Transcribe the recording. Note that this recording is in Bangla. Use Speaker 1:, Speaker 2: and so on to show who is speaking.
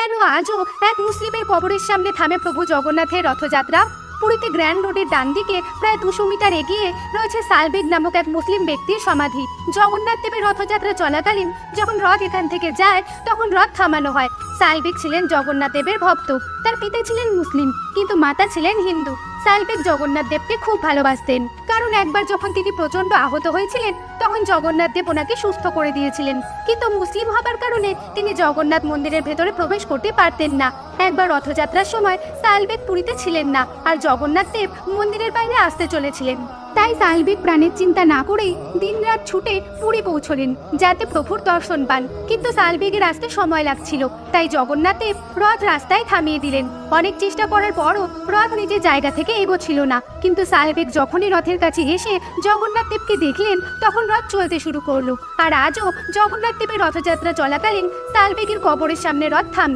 Speaker 1: যেন আজও এক মুসলিমের কবরের সামনে থামে প্রভু জগন্নাথের রথযাত্রা। পুরীতে গ্র্যান্ড রোডের ডান দিকে প্রায় 200 মিটার এগিয়ে রয়েছে সালবেগ নামক এক মুসলিম ব্যক্তির সমাধি। জগন্নাথ দেবের রথযাত্রা চলাকালীন যখন রথ এখান থেকে যায় তখন রথ থামানো হয়। সালবেগ ছিলেন জগন্নাথ দেবের ভক্ত, তার পিতা ছিলেন মুসলিম কিন্তু মাতা ছিলেন হিন্দু। সালবেগ জগন্নাথ দেবকে খুব ভালোবাসতেন, কারণ একবার যখন তিনি প্রচন্ড আহত হয়েছিলেন তখন জগন্নাথ দেব ওনাকে সুস্থ করে দিয়েছিলেন। কিন্তু মুসলিম হবার কারণে তিনি জগন্নাথ মন্দিরের ভেতরে প্রবেশ করতে পারতেন না। একবার রথযাত্রার সময় সালবেগ পুরীতে ছিলেন না আর জগন্নাথ দেব মন্দিরের বাইরে আসতে চলেছিলেন। তাই সালবেগ প্রাণের চিন্তা না করেই দিনরাত ছুটে পুরী পৌঁছলেন যাতে প্রভুর দর্শন পান। কিন্তু সালবেগের আসতে সময় লাগছিল, তাই জগন্নাথ দেব রথ রাস্তায় থামিয়ে দিলেন। অনেক চেষ্টা করার পরও রথ নিজের জায়গা থেকে এগোচ্ছিল না। কিন্তু সালবেগ যখনই রথের কাছে এসে জগন্নাথ দেবকে দেখলেন তখন রথ চলতে শুরু করলো। আর আজও জগন্নাথ দেবের রথযাত্রা চলাকালীন সালবেগের কবরের সামনে রথ থামে।